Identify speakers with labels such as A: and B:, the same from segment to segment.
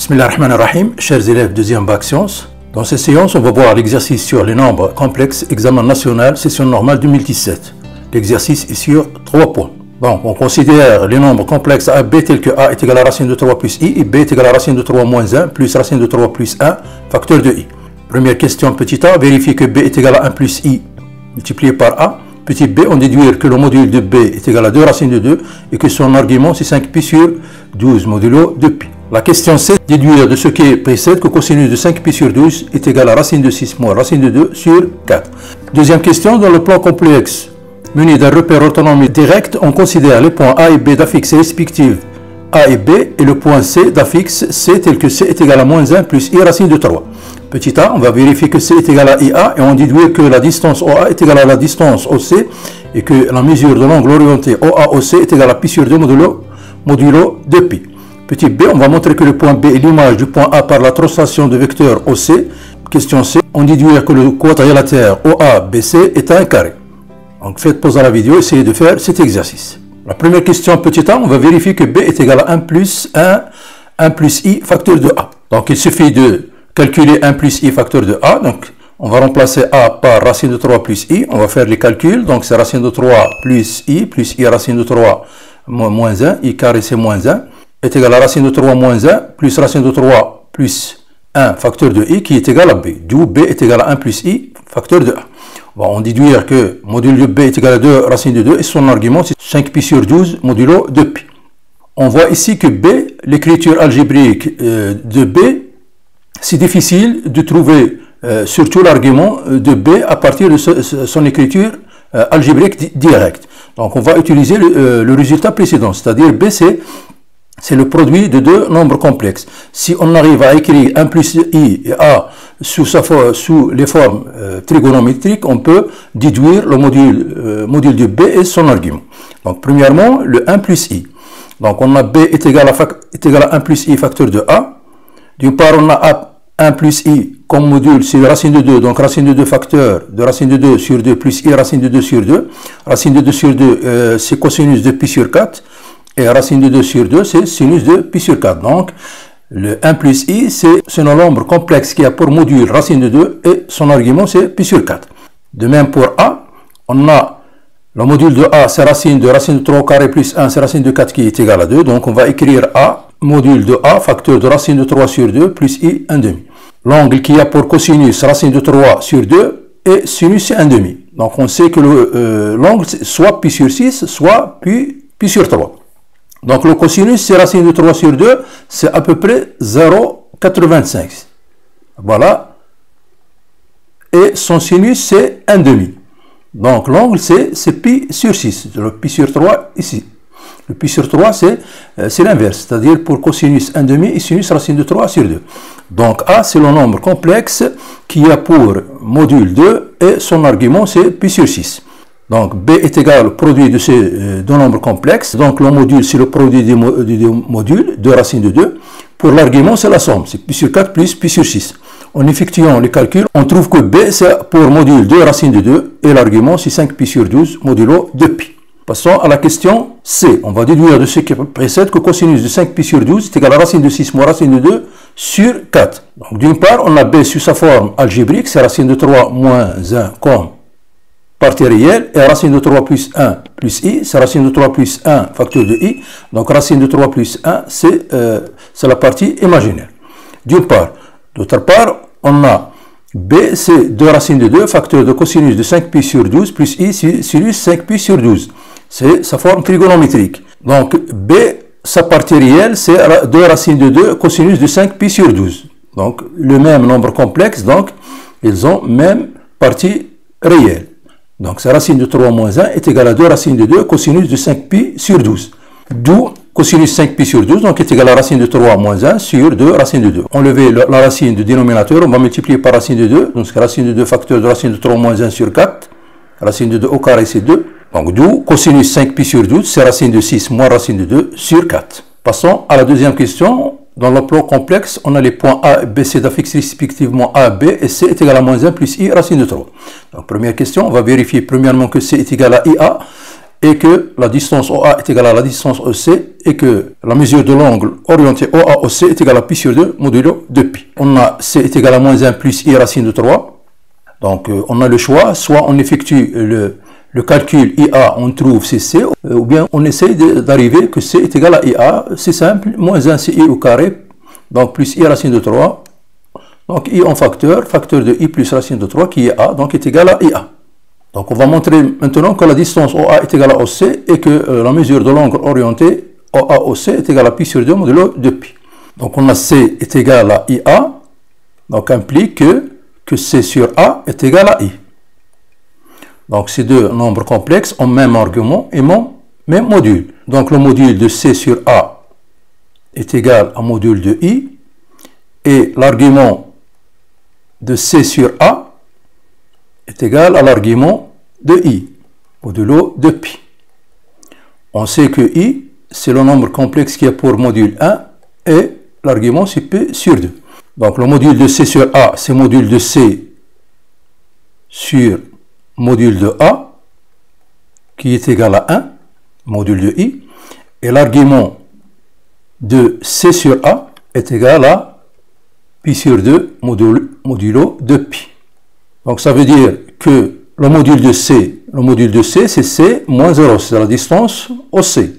A: Bismillahirrahmanirrahim, chers élèves deuxième bac sciences. Dans cette séance, on va voir l'exercice sur les nombres complexes, examen national, session normale 2017. L'exercice est sur 3 points. Donc, on considère les nombres complexes A, B tels que A est égal à racine de 3 plus I et B est égal à racine de 3 moins 1 plus racine de 3 plus 1 facteur de I. Première question, petit a, vérifier que B est égal à 1 plus I multiplié par A. Petit b, on déduire que le module de B est égal à 2 racines de 2 et que son argument c'est 5pi sur 12 modulo 2pi. La question C, déduire de ce qui précède que cosinus de 5pi sur 12 est égal à racine de 6 moins racine de 2 sur 4. Deuxième question, dans le plan complexe muni d'un repère orthonomique direct, on considère les points A et B d'affixe respectifs A et B et le point C d'affixe C tel que C est égal à moins 1 plus I racine de 3. Petit a, on va vérifier que C est égal à IA et on déduit que la distance OA est égale à la distance OC et que la mesure de l'angle orienté OA-OC est égale à pi sur 2 modulo 2pi. Petit b, on va montrer que le point B est l'image du point A par la translation de vecteur OC. Question C, on déduit que le quadrilatère OA-BC est un carré. Donc faites pause à la vidéo, essayez de faire cet exercice. La première question, petit a, on va vérifier que B est égal à 1 plus I facteur de A. Donc il suffit de calculer 1 plus I facteur de A. Donc on va remplacer A par racine de 3 plus I. On va faire les calculs. Donc c'est racine de 3 plus I racine de 3 moins 1. I carré c'est moins 1. Est égal à racine de 3 moins 1 plus racine de 3 plus 1 facteur de I qui est égal à B. D'où B est égal à 1 plus I facteur de A. Bon, on déduire que module de B est égal à 2 racine de 2 et son argument c'est 5pi sur 12 modulo 2pi. On voit ici que B, l'écriture algébrique de B, c'est difficile de trouver surtout l'argument de B à partir de son écriture algébrique directe. Donc on va utiliser le résultat précédent, c'est-à-dire B c'est le produit de deux nombres complexes. Si on arrive à écrire 1 plus I et A sous les formes trigonométriques, on peut déduire le module de B et son argument. Donc premièrement, le 1 plus I. Donc on a B est égal à 1 plus I facteur de A. D'une part, on a 1 plus I comme module, c'est racine de 2, donc racine de 2 facteur de racine de 2 sur 2 plus I racine de 2 sur 2. Racine de 2 sur 2, c'est cosinus de pi sur 4. Et racine de 2 sur 2, c'est sinus de pi sur 4. Donc, le 1 plus I, c'est un nombre complexe qui a pour module racine de 2 et son argument, c'est pi sur 4. De même pour A, on a le module de A, c'est racine de 3 au carré plus 1, c'est racine de 4 qui est égal à 2. Donc, on va écrire A, module de A, facteur de racine de 3 sur 2 plus I 1 demi. L'angle qui a pour cosinus racine de 3 sur 2 et sinus c'est 1 demi. Donc, on sait que l'angle, soit pi sur 6, soit pi sur 3. Donc, le cosinus, c'est racine de 3 sur 2, c'est à peu près 0,85. Voilà. Et son sinus, c'est 1 demi. Donc, l'angle, c'est pi sur 6. Le pi sur 3, ici. Le pi sur 3, c'est l'inverse. C'est-à-dire, pour cosinus 1 demi et sinus racine de 3 sur 2. Donc, A, c'est le nombre complexe qui a pour module 2 et son argument, c'est pi sur 6. Donc, B est égal au produit de ces deux nombres complexes. Donc, le module, c'est le produit des modules, 2 racines de 2. Pour l'argument, c'est la somme. C'est pi sur 4 plus pi sur 6. En effectuant les calculs, on trouve que B, c'est pour module 2 racines de 2. Et l'argument, c'est 5pi sur 12 modulo 2pi. Passons à la question C. On va déduire de ce qui précède que cosinus de 5pi sur 12 est égal à racine de 6 moins racine de 2 sur 4. Donc, d'une part, on a B sous sa forme algébrique, c'est racine de 3 moins 1 comme partie réelle, et racine de 3 plus 1 plus I, c'est racine de 3 plus 1 facteur de I, donc racine de 3 plus 1, c'est la partie imaginaire. D'une part. D'autre part, on a B, c'est 2 racines de 2, facteur de cosinus de 5pi sur 12, plus I, sinus 5pi sur 12. C'est sa forme trigonométrique. Donc, B, sa partie réelle, c'est 2 racines de 2, cosinus de 5pi sur 12. Donc, le même nombre complexe, donc, ils ont même partie réelle. Donc, sa racine de 3 moins 1 est égale à 2 racines de 2 cosinus de 5pi sur 12. D'où cosinus 5pi sur 12, donc est égal à racine de 3 moins 1 sur 2 racine de 2. Enlever la racine du dénominateur, on va multiplier par racine de 2. Donc, c'est racine de 2 facteur de racine de 3 moins 1 sur 4. Racine de 2 au carré, c'est 2. Donc, d'où cosinus 5pi sur 12, c'est racine de 6 moins racine de 2 sur 4. Passons à la deuxième question. Dans le plan complexe, on a les points A et B, C d'affixe respectivement A, B et C est égal à moins 1 plus I racine de 3. Donc, première question, on va vérifier premièrement que C est égal à IA et que la distance OA est égale à la distance EC et que la mesure de l'angle orienté OA-OC est égale à pi sur 2 modulo 2pi. On a C est égal à moins 1 plus I racine de 3. Donc on a le choix, soit on effectue le calcul IA, on trouve CC, ou bien on essaye d'arriver que C est égal à IA. C'est simple, moins 1 c'est I au carré, donc plus I racine de 3. Donc I en facteur de I plus racine de 3 qui est A, donc est égal à IA. Donc on va montrer maintenant que la distance OA est égale à OC et que la mesure de l'angle orienté OA-OC est égale à pi sur 2 modulo 2pi. Donc on a C est égal à IA, donc implique que C sur A est égal à I. Donc ces deux nombres complexes ont même argument et même module. Donc le module de C sur A est égal à module de I et l'argument de C sur A est égal à l'argument de I, modulo de pi. On sait que I, c'est le nombre complexe qui a pour module 1 et l'argument c'est P sur 2. Donc le module de C sur A, c'est module de C sur module de A, qui est égal à 1, module de I, et l'argument de C sur A est égal à pi sur 2 modulo de pi. Donc ça veut dire que le module de C, c'est C moins 0, c'est la distance OC.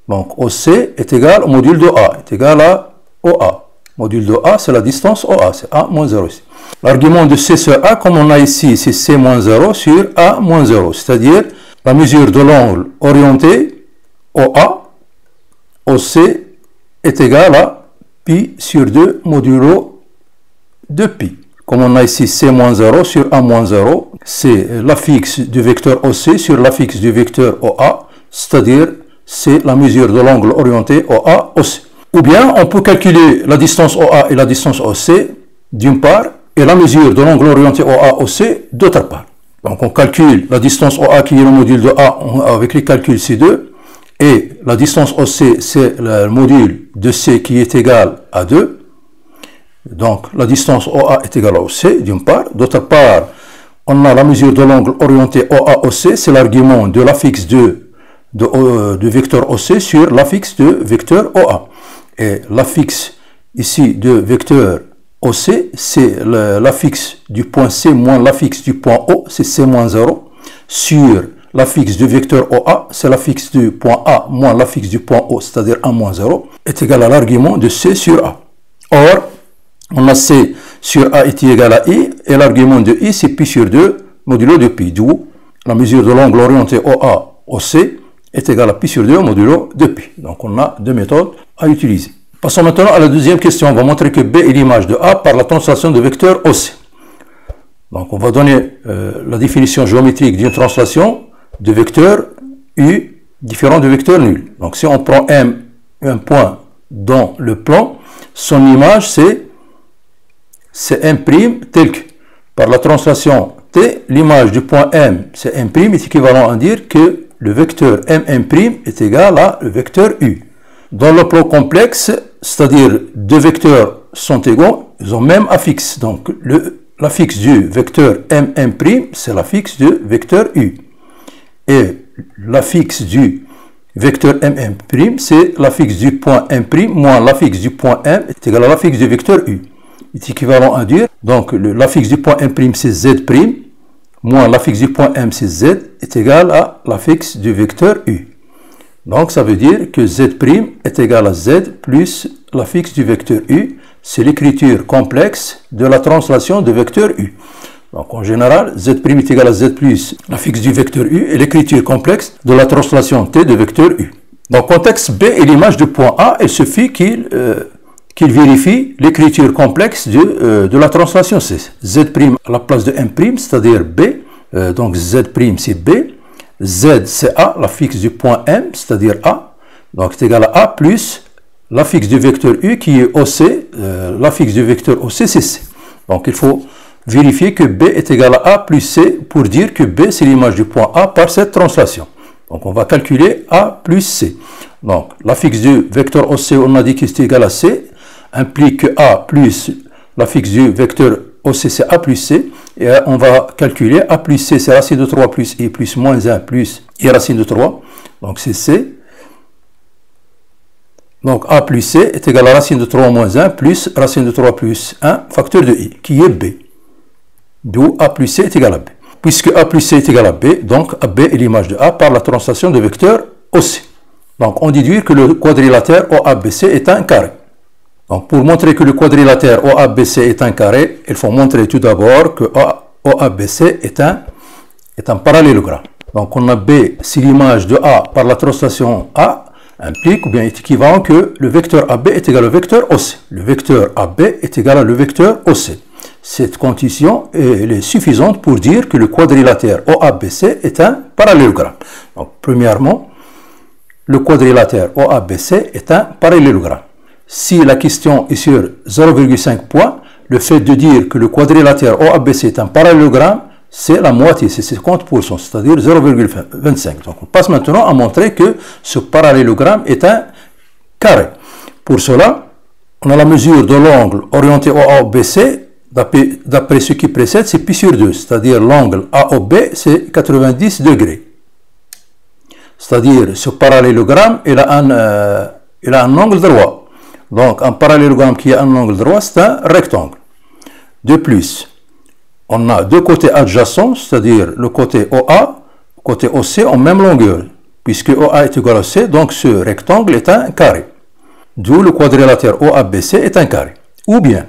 A: Donc OC est égal au module de A, est égal à OA. Module de A, c'est la distance OA, c'est A moins 0 ici. L'argument de C sur A, comme on a ici, c'est C moins 0 sur A moins 0, c'est-à-dire la mesure de l'angle orienté OA, OC est égal à pi sur 2 modulo de pi. Comme on a ici C-0 sur A-0, c'est l'affixe du vecteur OC sur l'affixe du vecteur OA, c'est-à-dire c'est la mesure de l'angle orienté OA-OC. Ou bien on peut calculer la distance OA et la distance OC d'une part, et la mesure de l'angle orienté OA-OC d'autre part. Donc on calcule la distance OA qui est le module de A avec les calculs C2, et la distance OC c'est le module de C qui est égal à 2. Donc la distance OA est égale à OC d'une part. D'autre part, on a la mesure de l'angle orienté OA-OC, c'est l'argument de l'affixe du vecteur OC sur l'affixe de vecteur OA. Et l'affixe ici de vecteur OC, c'est l'affixe du point C moins l'affixe du point O, c'est C-0, sur l'affixe du vecteur OA, c'est l'affixe du point A moins l'affixe du point O, c'est-à-dire A-0, est égal à l'argument de C sur A. Or, on a C sur A est égal à I, et l'argument de I, c'est pi sur 2 modulo de pi, d'où la mesure de l'angle orienté OA-OC est égal à pi sur 2 modulo de pi. Donc on a deux méthodes à utiliser. Passons maintenant à la deuxième question. On va montrer que B est l'image de A par la translation de vecteur OC. Donc on va donner la définition géométrique d'une translation de vecteur U différent de vecteur nul. Donc si on prend M, un point dans le plan, son image c'est M' tel que. Par la translation T, l'image du point M, c'est M' est équivalent à dire que le vecteur M' est égal à le vecteur U. Dans le plan complexe, c'est-à-dire deux vecteurs sont égaux, ils ont même affixe. Donc l'affixe du vecteur M', c'est l'affixe du vecteur U. Et l'affixe du vecteur M', c'est l'affixe du point M' moins l'affixe du point M est égal à l'affixe du vecteur U. Est équivalent à dire, donc l'affixe du point M' c'est Z', moins l'affixe du point M c'est Z, est égal à l'affixe du vecteur U. Donc ça veut dire que Z' est égal à Z plus l'affixe du vecteur U. C'est l'écriture complexe de la translation de vecteur U. Donc en général, Z' est égal à Z plus l'affixe du vecteur U et l'écriture complexe de la translation T de vecteur U. Dans le contexte B est l'image du point A, il suffit qu'il vérifie l'écriture complexe de la translation C. Z' à la place de M', c'est-à-dire B. Donc Z' c'est B. Z c'est A, l'affixe du point M, c'est-à-dire A. Donc c'est égal à A plus l'affixe du vecteur U qui est OC. L'affixe du vecteur OC c'est C. Donc il faut vérifier que B est égal à A plus C pour dire que B c'est l'image du point A par cette translation. Donc on va calculer A plus C. Donc l'affixe du vecteur OC, on a dit qu'il est égal à C, implique que A plus l'affixe du vecteur OC c'est A plus C, et on va calculer A plus C, c'est racine de 3 plus I plus moins 1 plus I racine de 3, donc c'est C. Donc A plus C est égal à racine de 3 moins 1 plus racine de 3 plus 1 facteur de I, qui est B. D'où A plus C est égal à B. Puisque A plus C est égal à B, donc AB est l'image de A par la translation de vecteur OC. Donc on déduit que le quadrilatère OABC est un carré. Donc pour montrer que le quadrilatère OABC est un carré, il faut montrer tout d'abord que OABC est un parallélogramme. Donc on a B, si l'image de A par la translation A implique ou bien est équivalent que le vecteur AB est égal au vecteur OC. Le vecteur AB est égal à le vecteur OC. Cette condition est suffisante pour dire que le quadrilatère OABC est un parallélogramme. Donc premièrement, le quadrilatère OABC est un parallélogramme. Si la question est sur 0,5 points, le fait de dire que le quadrilatère OABC est un parallélogramme, c'est la moitié, c'est 50%, c'est-à-dire 0,25. Donc on passe maintenant à montrer que ce parallélogramme est un carré. Pour cela, on a la mesure de l'angle orienté OABC, d'après ce qui précède, c'est pi sur 2, c'est-à-dire l'angle AOB, c'est 90 degrés. C'est-à-dire ce parallélogramme, il a un angle droit. Donc un parallélogramme qui a un angle droit, c'est un rectangle. De plus, on a deux côtés adjacents, c'est-à-dire le côté OA, le côté OC en même longueur. Puisque OA est égal à C, donc ce rectangle est un carré. D'où le quadrilatère OABC est un carré. Ou bien,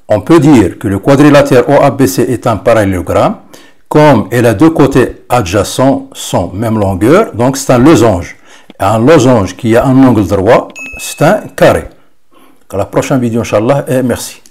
A: on peut dire que le quadrilatère OABC est un parallélogramme, comme et les deux côtés adjacents sont même longueur, donc c'est un losange. Un losange qui a un angle droit, c'est un carré. À la prochaine vidéo, Inch'Allah, et merci.